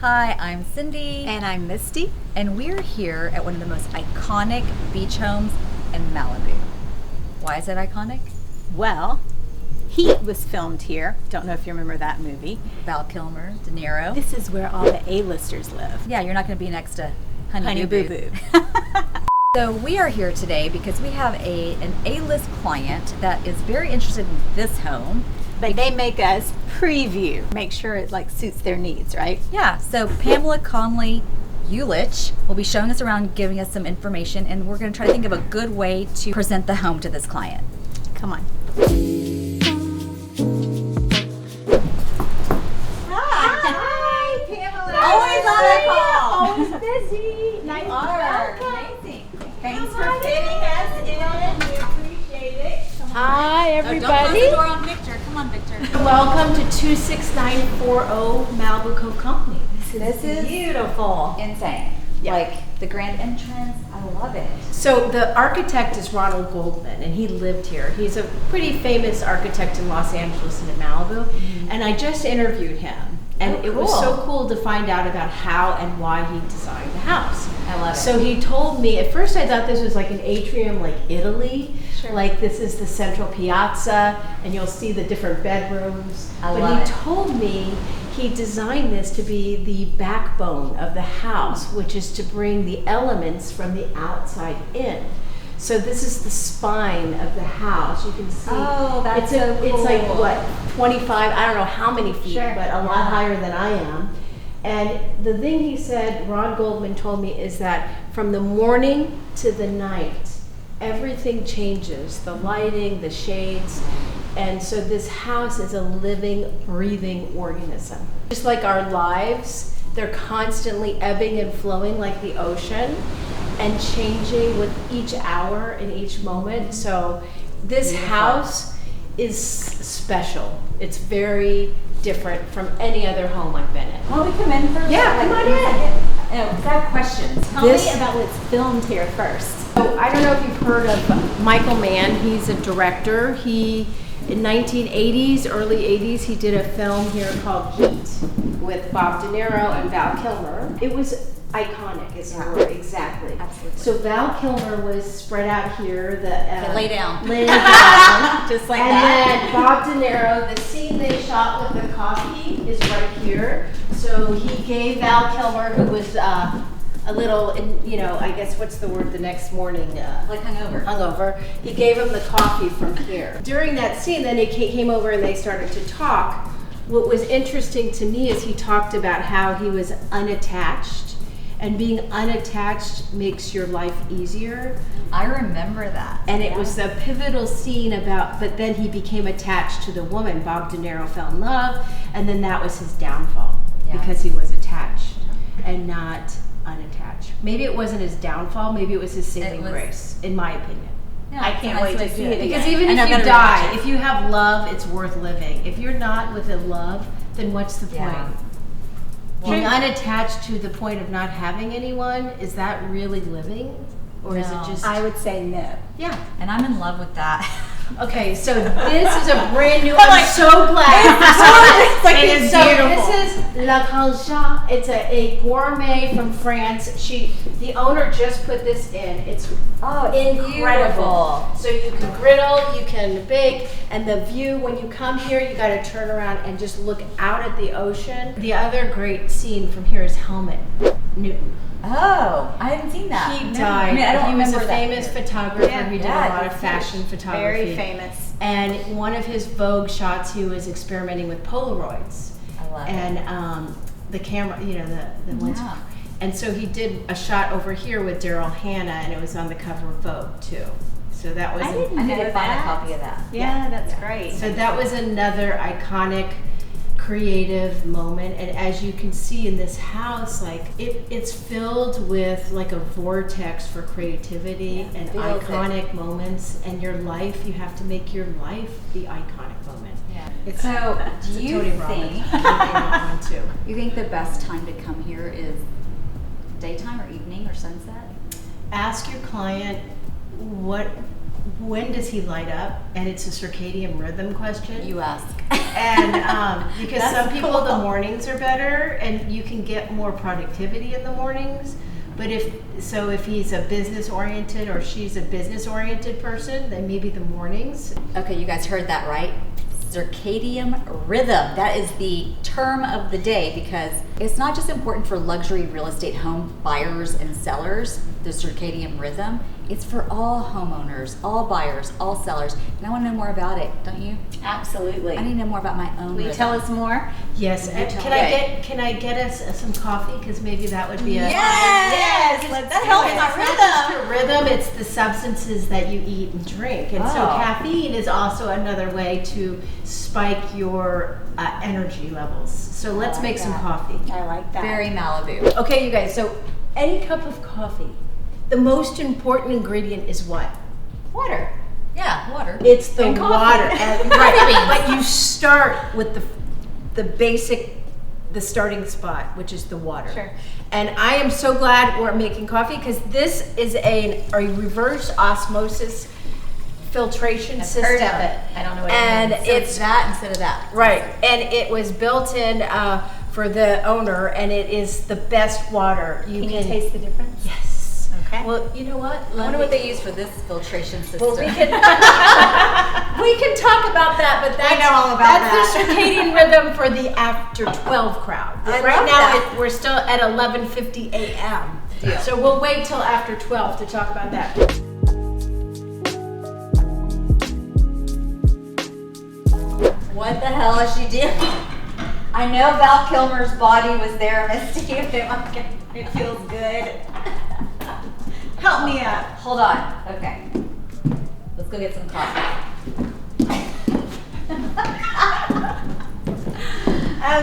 Hi, I'm Cindy. And I'm Misty. And we're here at one of the most iconic beach homes in Malibu. Why is it iconic? Well, Heat was filmed here. Don't know if you remember that movie. Val Kilmer, De Niro. This is where all the A-listers live. Yeah, you're not going to be next to Honey Boo Boo. So we are here today because we have an A-list client that is very interested in this home. But they make us preview. Make sure it suits their needs, right? Yeah, so Pamela, Conley, Ulich will be showing us around, giving us some information, and we're going to try to think of a good way to present the home to this client. Come on. Hi, Pamela. Always on a call. Always busy. Nice to Amazing. Thanks for fitting us in. We appreciate it. Hi, everybody. Don't close the door on Victor. Come on, Victor. Welcome to 26940 Malibu Cove Company. This is beautiful. Insane. Yeah. Like the grand entrance, I love it. So the architect is Ronald Goldman, and he lived here. He's a pretty famous architect in Los Angeles and in Malibu, and I just interviewed him. And it was so cool to find out about how and why he designed the house. I love it. So he told me, at first I thought this was like an atrium like Italy. Sure. Like this is the central piazza and you'll see the different bedrooms. But he told me he designed this to be the backbone of the house, which is to bring the elements from the outside in. So this is the spine of the house. You can see. Oh, that's so cool. It's like what, 25, I don't know how many feet, Sure. but a lot higher than I am. And the thing he said, Ron Goldman told me, is that from the morning to the night, everything changes. The lighting, the shades. And so this house is a living, breathing organism. Just like our lives, they're constantly ebbing and flowing like the ocean and changing with each hour and each moment. So this house is special. It's very different from any other home I've been in. Will we come in first? Yeah, come on in. No, because I have questions. Tell me about what's filmed here first. So I don't know if you've heard of Michael Mann. He's a director. He, in 1980s, early 80s, he did a film here called Heat with Bob De Niro and Val Kilmer. It was iconic, is the word, exactly. Absolutely. So Val Kilmer was spread out here. Lay down. Laying down. Just like and that. then Bob De Niro, the scene they shot with the coffee is right here. So he gave Val Kilmer, who was a little, I guess what's the word the next morning? Like Hungover. He gave him the coffee from here. During that scene, then he came over and they started to talk. What was interesting to me is he talked about how he was unattached. And being unattached makes your life easier. I remember that. And it was a pivotal scene but then he became attached to the woman. Bob De Niro fell in love, and then that was his downfall because he was attached and not unattached. Maybe it wasn't his downfall, maybe it was his saving grace, in my opinion. Yeah, I can't wait to see it Because again. even if you die, if you have love, it's worth living. If you're not with a love, then what's the point? Being unattached to the point of not having anyone, is that really living? Or is it just... I would say no. Yeah. And I'm in love with that. Okay, so this is a brand new, I'm so glad. It is beautiful. This is La Concha. It's a gourmet from France. The owner just put this in. It's incredible. Beautiful. So you can griddle, you can bake, and the view, when you come here, you gotta turn around and just look out at the ocean. The other great scene from here is Helmut Newton. Oh, I haven't seen that. He died. He was a famous photographer. He did a lot of he's fashion photography. Very famous. And one of his Vogue shots, he was experimenting with Polaroids. I love it. And the camera, the ones. Yeah. And so he did a shot over here with Daryl Hannah, and it was on the cover of Vogue too. So that was. I need to find a copy of that. Yeah, that's great. So that was another iconic, creative moment. And as you can see in this house, like it's filled with like a vortex for creativity and iconic moments. And your life, you have to make your life the iconic moment. Yeah. So, do you think the best time to come here is daytime or evening or sunset? Ask your client what when does he light up? And it's a circadian rhythm question. You ask. And because That's some people, cool. the mornings are better and you can get more productivity in the mornings. But if he's a business oriented or she's a business oriented person, then maybe the mornings. Okay, you guys heard that right? Circadian rhythm. That is the term of the day because it's not just important for luxury real estate home buyers and sellers, the circadian rhythm. It's for all homeowners, all buyers, all sellers. And I want to know more about it, don't you? Absolutely. I need to know more about my own Will you rhythm. tell us more? Yes. Can I get us some coffee? Because maybe that would be a Yes! That helps my It's rhythm. not just your rhythm, it's the substances that you eat and drink. And so Oh. caffeine is also another way to spike your energy levels. So let's like make some that. coffee. I like that. Very Malibu. Okay, you guys, so any cup of coffee, the most important ingredient is what? Water. Yeah, water. It's the And coffee. water. And, right, but you start with the basic, the starting spot, which is the water. Sure. And I am so glad we're making coffee because this is a reverse osmosis filtration I've system. heard of it. I don't know what And it means. So it's that instead of that. right, and it was built in for the owner, and it is the best water you Can you taste the difference? Yes. Okay. Well, you know what? I wonder what they use for this filtration system. Well, we can talk about that, but that's, know all about that's the circadian rhythm for the after 12 crowd. I Right love now, that. we're still at 11:50 a.m. Deal. So we'll wait till after 12 to talk about that. What the hell is she doing? I know Val Kilmer's body was there, Misty. It feels good. Help me up. Hold on. Okay. Let's go get some coffee.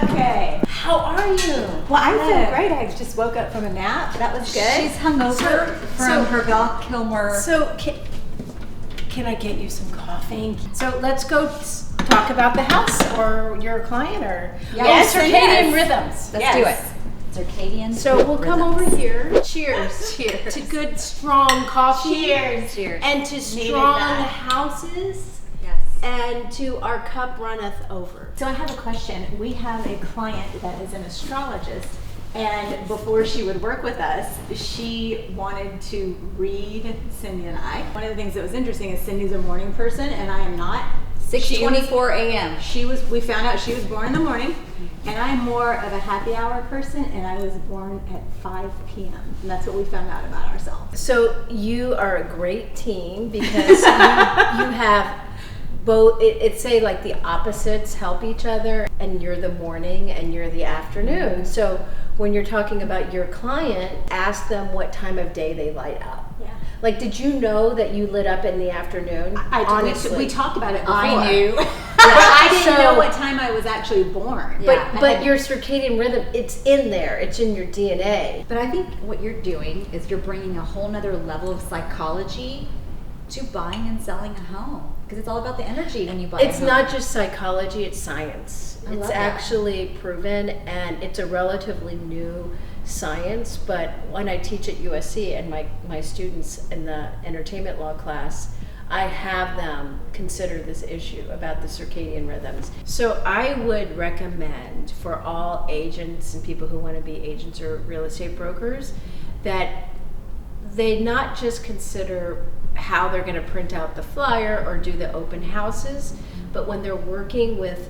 Okay. How are you? Well, I feel Good. great. I just woke up from a nap. That was good. She's hungover from her Val Kilmer. So can I get you some coffee? So let's go talk about the house or your client or Yes, circadian yes. rhythms. Let's do it. Circadian. So we'll come over rhythms. here. Cheers. Cheers. To good, strong coffee. Cheers. Cheers. And to Needed strong that. houses. Yes. And to our cup runneth over. So I have a question. We have a client that is an astrologist, and before she would work with us, she wanted to read Cindy and I. One of the things that was interesting is Cindy's a morning person, and I am not. 6:24 a.m. We found out she was born in the morning, and I'm more of a happy hour person, and I was born at 5 p.m. And that's what we found out about ourselves. So you are a great team because you have both, it's say like the opposites help each other, and you're the morning and you're the afternoon. So when you're talking about your client, ask them what time of day they light up. Yeah. Like, did you know that you lit up in the afternoon? Honestly. We talked about it before. I knew. But I didn't So- know what time I was actually born. Yeah. But your circadian rhythm, it's in there. It's in your DNA. But I think what you're doing is you're bringing a whole nother level of psychology to buying and selling a home. Because it's all about the energy when you buy It's a home. not just psychology, it's science. I It's love that. actually proven, and it's a relatively new science, but when I teach at USC and my students in the entertainment law class, I have them consider this issue about the circadian rhythms. So I would recommend for all agents and people who want to be agents or real estate brokers that they not just consider how they're going to print out the flyer or do the open houses, but when they're working with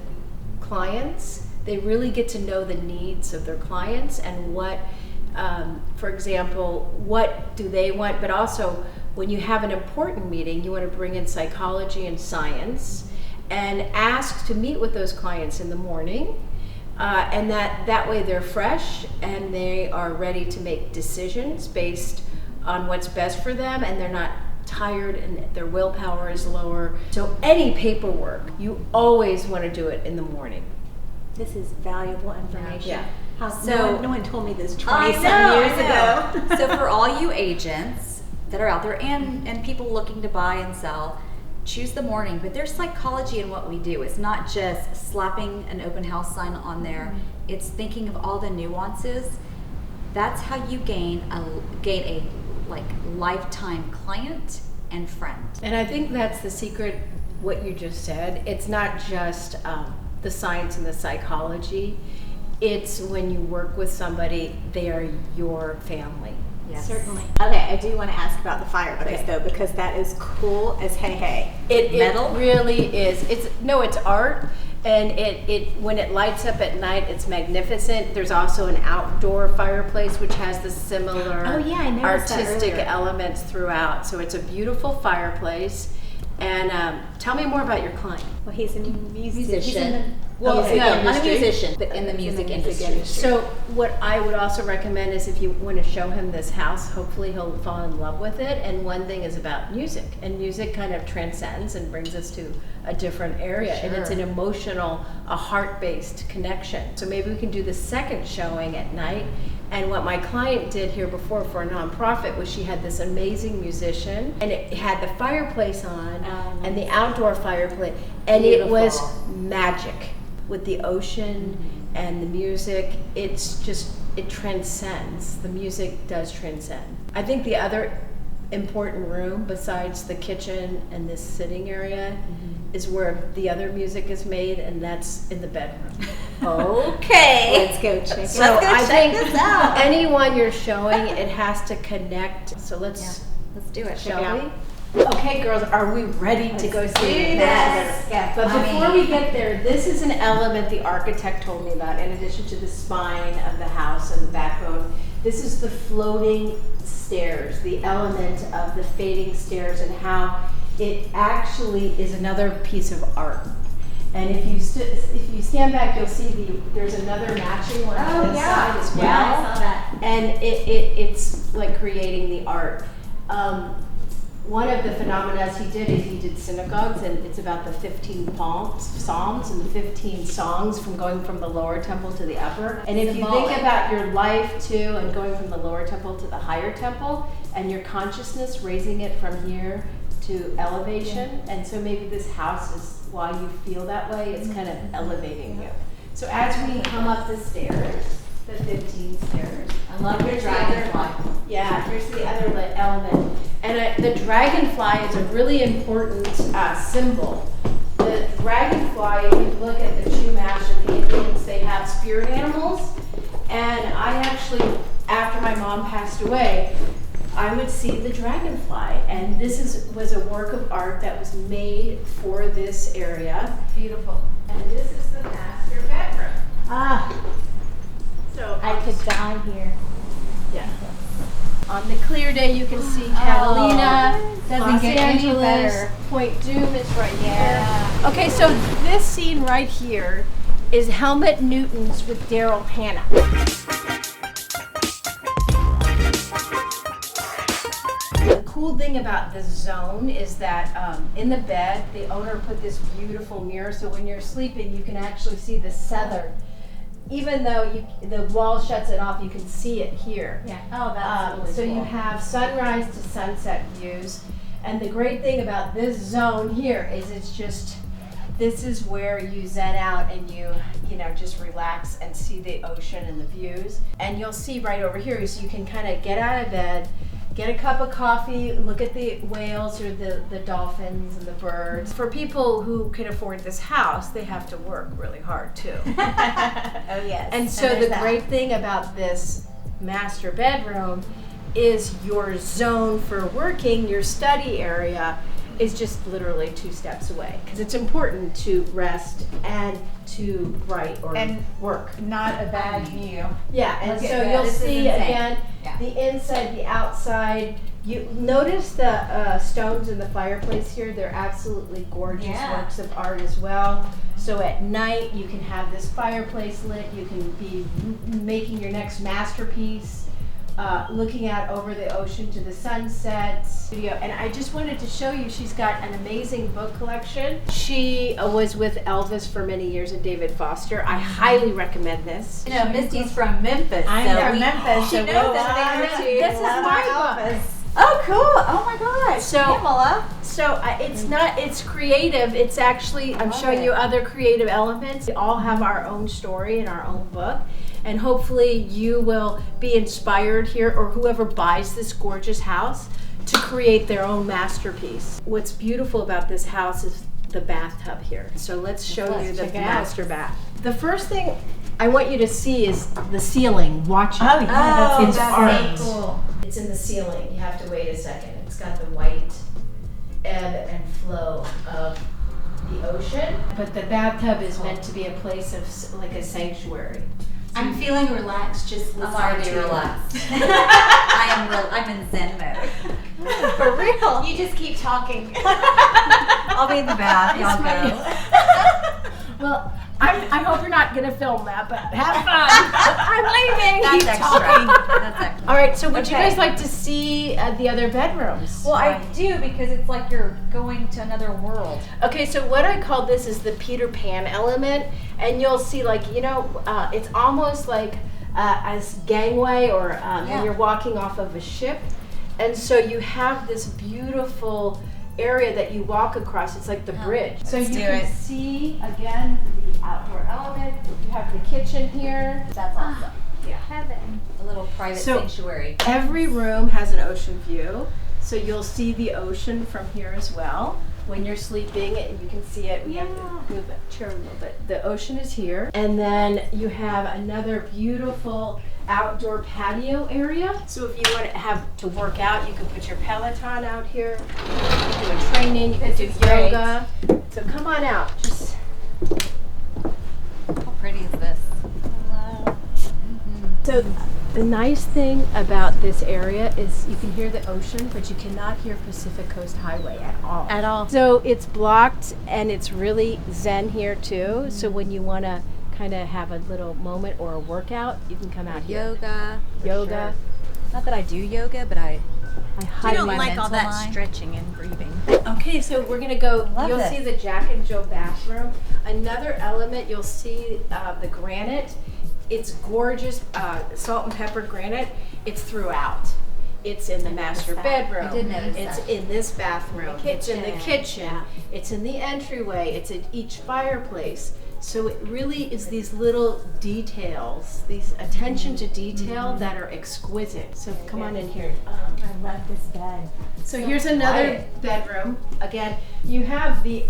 clients, they really get to know the needs of their clients and what, for example, what do they want, but also when you have an important meeting, you want to bring in psychology and science and ask to meet with those clients in the morning. And that way they're fresh and they are ready to make decisions based on what's best for them, and they're not tired and their willpower is lower. So any paperwork, you always want to do it in the morning. This is valuable information. Yeah. No one told me this I 20 know, some years I know. ago. So for all you agents that are out there and people looking to buy and sell, choose the morning. But there's psychology in what we do. It's not just slapping an open house sign on there. It's thinking of all the nuances. That's how you gain a like lifetime client and friend. And I think that's the secret, what you just said. It's not just the science and the psychology. It's when you work with somebody, they are your family. Yes. Certainly. Okay, I do want to ask about the fireplace though, because that is cool as hey. It Metal? really is. It's art, and it when it lights up at night, it's magnificent. There's also an outdoor fireplace which has the similar Oh, yeah, I noticed that artistic earlier. elements throughout. So it's a beautiful fireplace. And tell me more about your client. Well, he's a musician. He's in the, Well, no, yeah, not a industry. musician, but in the music industry. So what I would also recommend is if you want to show him this house, hopefully he'll fall in love with it. And one thing is about music, and music kind of transcends and brings us to a different area. And it's an emotional, a heart-based connection. So maybe we can do the second showing at night. And what my client did here before for a nonprofit was she had this amazing musician, and it had the fireplace on and the outdoor fireplace, and it was magic with the ocean and the music. It's just, it transcends. The music does transcend. I think the other important room besides the kitchen and this sitting area is where the other music is made, and that's in the bedroom. Okay. Let's go check it So out. I think this out. anyone you're showing, it has to connect. So let's do it. shall we? Okay, girls, are we ready to go see it? Yes. But I before mean- we get there, this is an element the architect told me about, in addition to the spine of the house and the backbone. This is the floating stairs, the element of the fading stairs, and how it actually is another piece of art. And if you stand back, you'll see there's another matching one on this side as well. Yeah, I saw that. And it's like creating the art. One of the phenomena he did is he did synagogues, and it's about the 15 psalms and the 15 songs from going from the lower temple to the upper. And if you think about your life too, and going from the lower temple to the higher temple, and your consciousness raising it from here to elevation, and so maybe this house is why you feel that way. It's kind of elevating you. So as we come up the stairs, the 15 stairs. I love your dragonfly. Yeah, here's the other element. And the dragonfly is a really important symbol. The dragonfly, if you look at the Chumash and the Indians, they have spirit animals. And I actually, after my mom passed away, I would see the dragonfly. And this was a work of art that was made for this area. Beautiful. And this is the master bedroom. So I could die here. yeah. On the clear day, you can see Catalina, doesn't Los get any Angeles, better. Point Doom is right here. Okay, so this scene right here is Helmut Newton's with Daryl Hannah. The cool thing about this zone is that in the bed, the owner put this beautiful mirror, so when you're sleeping, you can actually see the southern. Even though the wall shuts it off, you can see it here. Yeah. Oh, that's really So cool. you have sunrise to sunset views. And the great thing about this zone here is this is where you zen out and you just relax and see the ocean and the views. And you'll see right over here, so you can kind of get out of bed, get a cup of coffee, look at the whales or the dolphins and the birds. For people who can afford this house, they have to work really hard too. Oh, yes. And so there's the that. great thing about this master bedroom is your zone for working, your study area, is just literally 2 steps away. Because it's important to rest and to write or And work. Not a bad view. Yeah, and Look at so that. you'll This is see insane. again Yeah. the inside, the outside. You notice the stones in the fireplace here. They're absolutely gorgeous Yeah. works of art as well. So at night you can have this fireplace lit. You can be making your next masterpiece. Looking out over the ocean to the sunset. And I just wanted to show you, she's got an amazing book collection. She was with Elvis for many years and David Foster. I highly recommend this. You know, Misty's from Memphis. I'm so from we- Memphis. She so knows we'll a thing or love two. This is love my our book. Elvis. Oh, cool. Oh my gosh. So- Pamela. So it's creative. It's actually, I'm Love showing it. you other creative elements. We all have our own story and our own book. And hopefully you will be inspired here, or whoever buys this gorgeous house, to create their own masterpiece. What's beautiful about this house is the bathtub here. So let's show you the master bath. The first thing I want you to see is the ceiling. Watch it. Oh, yeah, It's art. so cool. It's in the ceiling. You have to wait a second. It's got the white ebb and flow of the ocean. But the bathtub is meant to be a place of like a sanctuary. I'm feeling relaxed just I'm listening already to you. relaxed. I'm in Zen mode. For real. You just keep talking. I'll be in the bath. Y'all go. Well, I hope you're not going to film that, but have fun. I'm leaving. That's Keep extra. talking. That's extra. All right, so would you Okay. guys like to see the other bedrooms? Well, I do because it's like you're going to another world. Okay, so what I call this is the Peter Pan element, and you'll see it's almost like a gangway or and you're walking off of a ship, and so you have this beautiful area that you walk across. It's like the bridge. So you can see again the outdoor element. You have the kitchen here. That's awesome. Yeah. Heaven. A little private So- sanctuary. Every room has an ocean view, so you'll see the ocean from here as well. When you're sleeping, and you can see it. We have to move that chair a little bit. The ocean is here, and then you have another beautiful outdoor patio area. So if you want to have to work out, you can put your Peloton out here. You can do a training. You can do yoga. So come on out. Just How pretty is this? so. The nice thing about this area is you can hear the ocean, but you cannot hear Pacific Coast Highway at all. At all. So it's blocked, and it's really zen here too. So when you want to kind of have a little moment or a workout, you can come out here. Yoga. Not that I do yoga, but I I You don't highly like all that mind. stretching and breathing. Okay, so we're gonna go. Love You'll this. see the Jack and Jill bathroom. Another element, you'll see the granite. It's gorgeous, salt and pepper granite. It's throughout. It's in the master bedroom. I did notice It's that. in this bathroom. It's in the kitchen. Yeah. It's in the entryway. It's in each fireplace. So it really is these little details, these attention to detail that are exquisite. So come on in here. I love this bed. So here's another bedroom. Again, you have the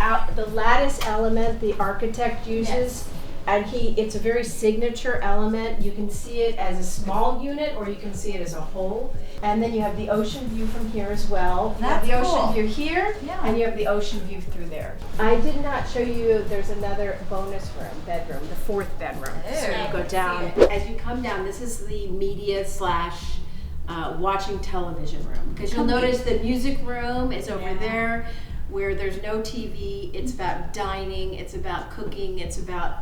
lattice element the architect uses, and it's a very signature element. You can see it as a small unit, or you can see it as a whole. And then you have the ocean view from here as well. You have That's the cool. ocean view here, Yeah. and you have the ocean view through there. I did not show you. There's another bonus bedroom, the fourth bedroom. So you go down. As you come down, this is the media / watching television room, because you'll notice the music room is over there where there's no TV. It's about dining, it's about cooking, it's about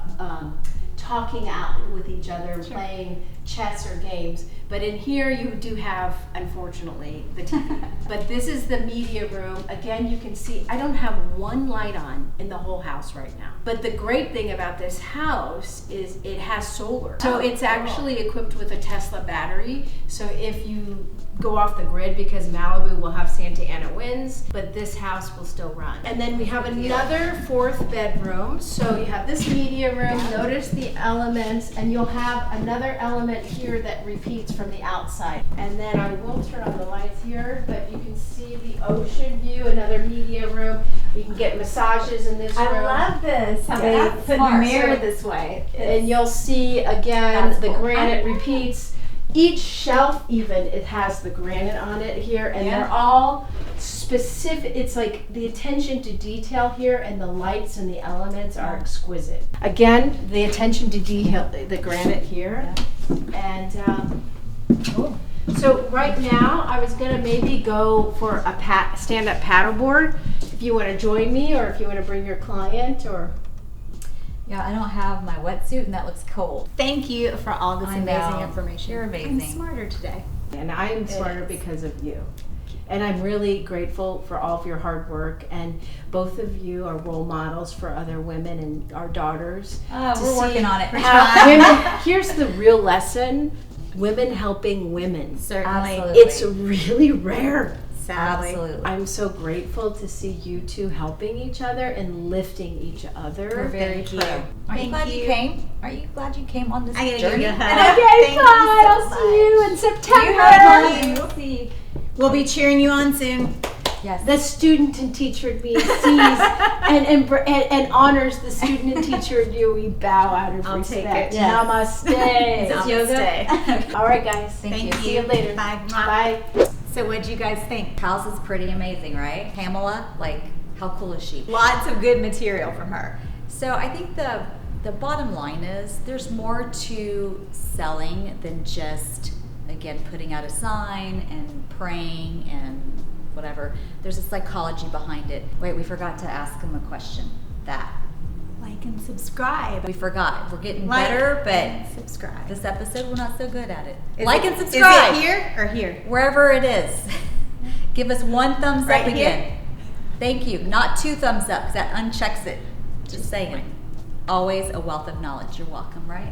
talking out with each other, playing chess or games. But in here you do have, unfortunately, the TV. But this is the media room. Again, you can see I don't have one light on in the whole house right now. But the great thing about this house is it has solar. So it's actually equipped with a Tesla battery. So if you go off the grid, because Malibu will have Santa Ana winds, but this house will still run. And then we have another fourth bedroom. So you have this media room. Notice the elements, and you'll have another element here that repeats from the outside. And then I will turn on the lights here, but you can see the ocean view, another media room. You can get massages in this room. I love this. How they That's put the smart. mirror this way. And you'll see again That's the cool. granite repeats. Each shelf even, it has the granite on it here, and they're all specific. It's like the attention to detail here, and the lights and the elements are exquisite. Again, the attention to detail, the granite here. And so right now, I was gonna maybe go for a stand-up paddleboard. If you want to join me, or if you want to bring your client, or Yeah, I don't have my wetsuit, and that looks cold. Thank you for all this I amazing know. information. You're amazing. I'm smarter today. and I am smarter because of you. And I'm really grateful for all of your hard work, and both of you are role models for other women and our daughters. to We're see working on it. how women, here's the real lesson: women helping women. Certainly. Absolutely. It's really rare. Sadly. Absolutely. I'm so grateful to see you two helping each other and lifting each other. We're very Thank true. you. Aren't you Thank glad you you. came? Are you glad you came on this I gotta journey? give you a hug. Okay, Thank you fine. so I'll see you in much. September. You hug me. We'll see. We'll be cheering you on soon. Yes. The student and teacher in me sees and honors the student and teacher in you. We bow out of I'll take respect. it. Yes. Namaste. Is this yoga? All right, guys. Thank you. See you later. Bye. Bye. So what'd you guys think? House is pretty amazing, right? Pamela, like, how cool is she? Lots of good material from her. So I think the bottom line is there's more to selling than just, again, putting out a sign and praying and whatever. There's a psychology behind it. Wait, we forgot to ask him a question. That. Like and subscribe. We forgot. We're getting Like better, but and subscribe. this episode we're not so good at it. Is Like it- and subscribe. Is it here or here? Wherever it is. Give us one thumbs Right up here? again. Thank you. Not 2 thumbs up, because that unchecks it. Just saying. Always a wealth of knowledge. You're welcome, right?